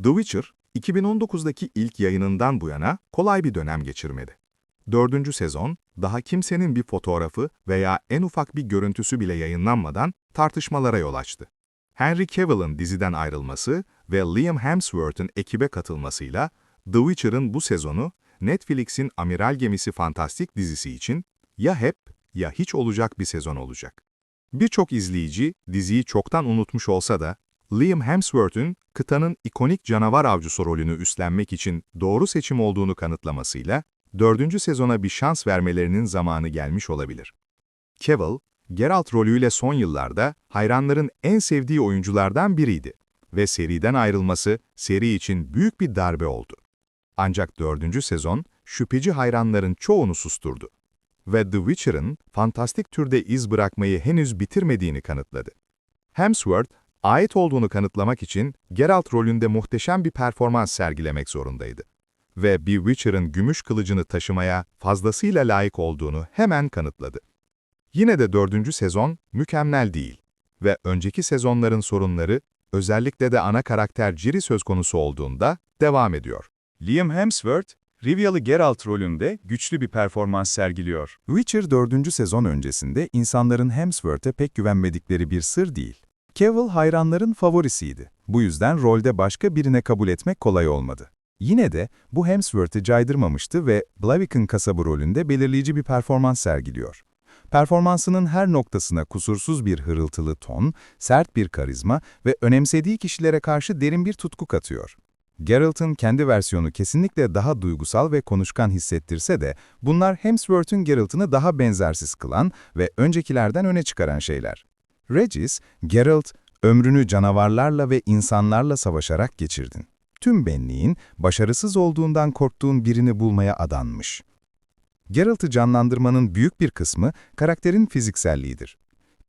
The Witcher, 2019'daki ilk yayınından bu yana kolay bir dönem geçirmedi. Dördüncü sezon, daha kimsenin bir fotoğrafı veya en ufak bir görüntüsü bile yayınlanmadan tartışmalara yol açtı. Henry Cavill'ın diziden ayrılması ve Liam Hemsworth'ın ekibe katılmasıyla The Witcher'ın bu sezonu Netflix'in Amiral Gemisi Fantastik dizisi için ya hep ya hiç olacak bir sezon olacak. Birçok izleyici diziyi çoktan unutmuş olsa da Liam Hemsworth'un kıtanın ikonik canavar avcısı rolünü üstlenmek için doğru seçim olduğunu kanıtlamasıyla dördüncü sezona bir şans vermelerinin zamanı gelmiş olabilir. Cavill, Geralt rolüyle son yıllarda hayranların en sevdiği oyunculardan biriydi ve seriden ayrılması seri için büyük bir darbe oldu. Ancak dördüncü sezon şüpheci hayranların çoğunu susturdu ve The Witcher'ın fantastik türde iz bırakmayı henüz bitirmediğini kanıtladı. Hemsworth, ait olduğunu kanıtlamak için Geralt rolünde muhteşem bir performans sergilemek zorundaydı ve bir Witcher'ın gümüş kılıcını taşımaya fazlasıyla layık olduğunu hemen kanıtladı. Yine de dördüncü sezon mükemmel değil ve önceki sezonların sorunları, özellikle de ana karakter Ciri söz konusu olduğunda devam ediyor. Liam Hemsworth, Rivialı Geralt rolünde güçlü bir performans sergiliyor. Witcher 4. sezon öncesinde insanların Hemsworth'e pek güvenmedikleri bir sır değil. Cavill hayranların favorisiydi. Bu yüzden rolde başka birine kabul etmek kolay olmadı. Yine de bu Hemsworth'ı caydırmamıştı ve Blaviken kasabı rolünde belirleyici bir performans sergiliyor. Performansının her noktasına kusursuz bir hırıltılı ton, sert bir karizma ve önemsediği kişilere karşı derin bir tutku katıyor. Geralt'ın kendi versiyonu kesinlikle daha duygusal ve konuşkan hissettirse de bunlar Hemsworth'un Geralt'ını daha benzersiz kılan ve öncekilerden öne çıkaran şeyler. Regis, Geralt, ömrünü canavarlarla ve insanlarla savaşarak geçirdin. Tüm benliğin, başarısız olduğundan korktuğun birini bulmaya adanmış. Geralt'ı canlandırmanın büyük bir kısmı karakterin fizikselliğidir.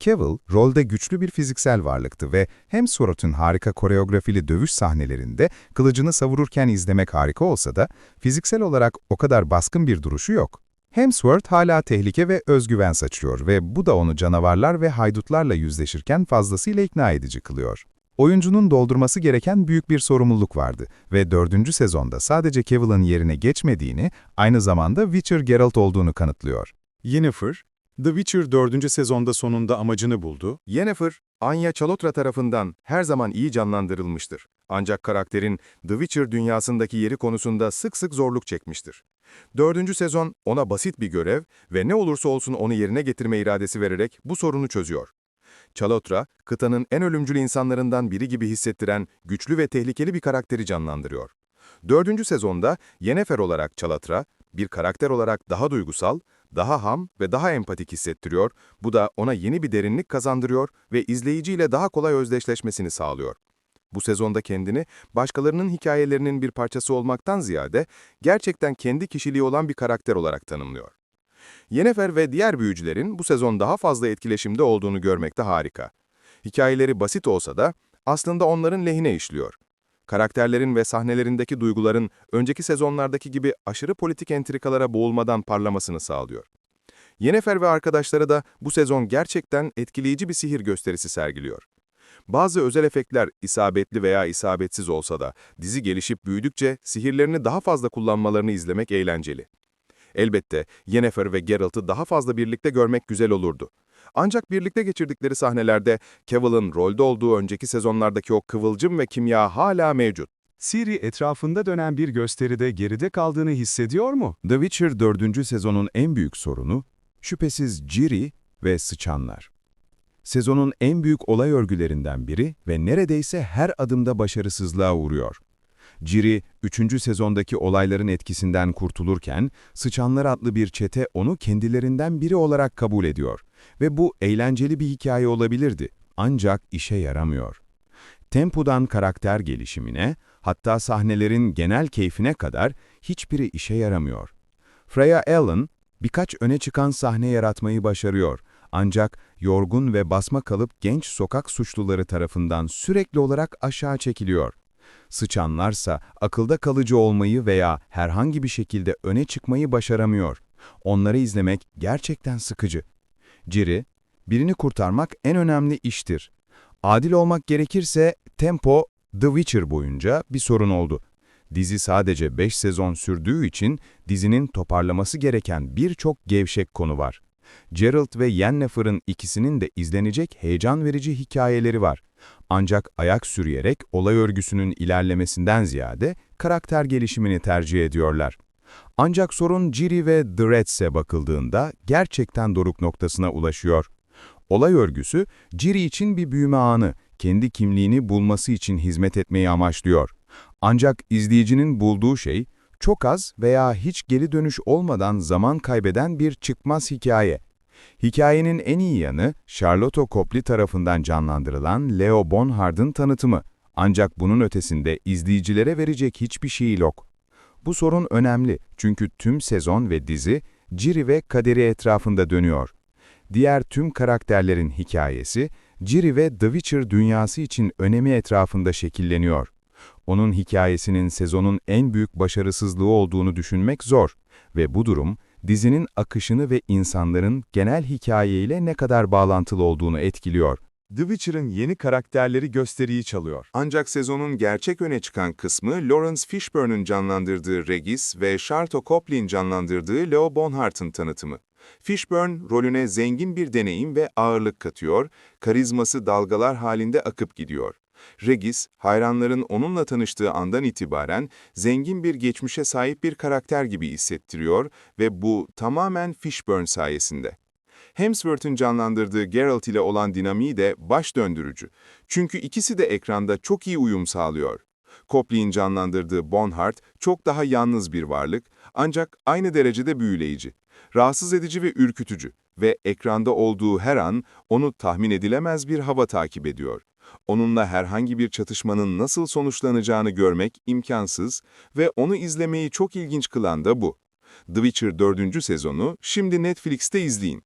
Cavill, rolde güçlü bir fiziksel varlıktı ve Hemsworth'un harika koreografili dövüş sahnelerinde kılıcını savururken izlemek harika olsa da fiziksel olarak o kadar baskın bir duruşu yok. Hemsworth hala tehlike ve özgüven saçıyor ve bu da onu canavarlar ve haydutlarla yüzleşirken fazlasıyla ikna edici kılıyor. Oyuncunun doldurması gereken büyük bir sorumluluk vardı ve 4. sezonda sadece Cavill'ın yerine geçmediğini, aynı zamanda Witcher Geralt olduğunu kanıtlıyor. Yennefer, The Witcher 4. sezonda sonunda amacını buldu. Yennefer, Anya Chalotra tarafından her zaman iyi canlandırılmıştır. Ancak karakterin The Witcher dünyasındaki yeri konusunda sık sık zorluk çekmiştir. Dördüncü sezon ona basit bir görev ve ne olursa olsun onu yerine getirme iradesi vererek bu sorunu çözüyor. Chalotra, kıtanın en ölümcül insanlarından biri gibi hissettiren güçlü ve tehlikeli bir karakteri canlandırıyor. Dördüncü sezonda Yennefer olarak Chalotra, bir karakter olarak daha duygusal, daha ham ve daha empatik hissettiriyor, bu da ona yeni bir derinlik kazandırıyor ve izleyiciyle daha kolay özdeşleşmesini sağlıyor. Bu sezonda kendini başkalarının hikayelerinin bir parçası olmaktan ziyade gerçekten kendi kişiliği olan bir karakter olarak tanımlıyor. Yennefer ve diğer büyücülerin bu sezon daha fazla etkileşimde olduğunu görmek de harika. Hikayeleri basit olsa da aslında onların lehine işliyor. Karakterlerin ve sahnelerindeki duyguların önceki sezonlardaki gibi aşırı politik entrikalara boğulmadan parlamasını sağlıyor. Yennefer ve arkadaşları da bu sezon gerçekten etkileyici bir sihir gösterisi sergiliyor. Bazı özel efektler isabetli veya isabetsiz olsa da dizi gelişip büyüdükçe sihirlerini daha fazla kullanmalarını izlemek eğlenceli. Elbette Yennefer ve Geralt'ı daha fazla birlikte görmek güzel olurdu. Ancak birlikte geçirdikleri sahnelerde Cavill'ın rolde olduğu önceki sezonlardaki o kıvılcım ve kimya hala mevcut. Ciri etrafında dönen bir gösteride geride kaldığını hissediyor mu? The Witcher 4. sezonun en büyük sorunu, şüphesiz Ciri ve sıçanlar. Sezonun en büyük olay örgülerinden biri ve neredeyse her adımda başarısızlığa uğruyor. Ciri, 3. sezondaki olayların etkisinden kurtulurken, Sıçanlar adlı bir çete onu kendilerinden biri olarak kabul ediyor ve bu eğlenceli bir hikaye olabilirdi, ancak işe yaramıyor. Tempodan karakter gelişimine, hatta sahnelerin genel keyfine kadar hiçbiri işe yaramıyor. Freya Allan, birkaç öne çıkan sahne yaratmayı başarıyor, ancak yorgun ve basma kalıp genç sokak suçluları tarafından sürekli olarak aşağı çekiliyor. Sıçanlarsa akılda kalıcı olmayı veya herhangi bir şekilde öne çıkmayı başaramıyor. Onları izlemek gerçekten sıkıcı. Ciri, birini kurtarmak en önemli iştir. Adil olmak gerekirse tempo The Witcher boyunca bir sorun oldu. Dizi sadece 5 sezon sürdüğü için dizinin toparlaması gereken birçok gevşek konu var. Geralt ve Yennefer'ın ikisinin de izlenecek heyecan verici hikayeleri var. Ancak ayak sürüyerek olay örgüsünün ilerlemesinden ziyade karakter gelişimini tercih ediyorlar. Ancak sorun Ciri ve The Reds'e bakıldığında gerçekten doruk noktasına ulaşıyor. Olay örgüsü, Ciri için bir büyüme anı, kendi kimliğini bulması için hizmet etmeyi amaçlıyor. Ancak izleyicinin bulduğu şey, çok az veya hiç geri dönüş olmadan zaman kaybeden bir çıkmaz hikaye. Hikayenin en iyi yanı, Charlotte Copley tarafından canlandırılan Leo Bonhardt'ın tanıtımı. Ancak bunun ötesinde izleyicilere verecek hiçbir şey yok. Bu sorun önemli çünkü tüm sezon ve dizi, Ciri ve kaderi etrafında dönüyor. Diğer tüm karakterlerin hikayesi, Ciri ve The Witcher dünyası için önemi etrafında şekilleniyor. Onun hikayesinin sezonun en büyük başarısızlığı olduğunu düşünmek zor ve bu durum, dizinin akışını ve insanların genel hikayeyle ne kadar bağlantılı olduğunu etkiliyor. The Witcher'ın yeni karakterleri gösteriyi çalıyor. Ancak sezonun gerçek öne çıkan kısmı Lawrence Fishburne'ın canlandırdığı Regis ve Charlotte Copley'in canlandırdığı Leo Bonhardt'ın tanıtımı. Fishburne rolüne zengin bir deneyim ve ağırlık katıyor, karizması dalgalar halinde akıp gidiyor. Regis, hayranların onunla tanıştığı andan itibaren zengin bir geçmişe sahip bir karakter gibi hissettiriyor ve bu tamamen Fishburne sayesinde. Hemsworth'un canlandırdığı Geralt ile olan dinamiği de baş döndürücü. Çünkü ikisi de ekranda çok iyi uyum sağlıyor. Copley'in canlandırdığı Bonhart çok daha yalnız bir varlık, ancak aynı derecede büyüleyici. Rahatsız edici ve ürkütücü ve ekranda olduğu her an onu tahmin edilemez bir hava takip ediyor. Onunla herhangi bir çatışmanın nasıl sonuçlanacağını görmek imkansız ve onu izlemeyi çok ilginç kılan da bu. The Witcher 4. sezonu şimdi Netflix'te izleyin.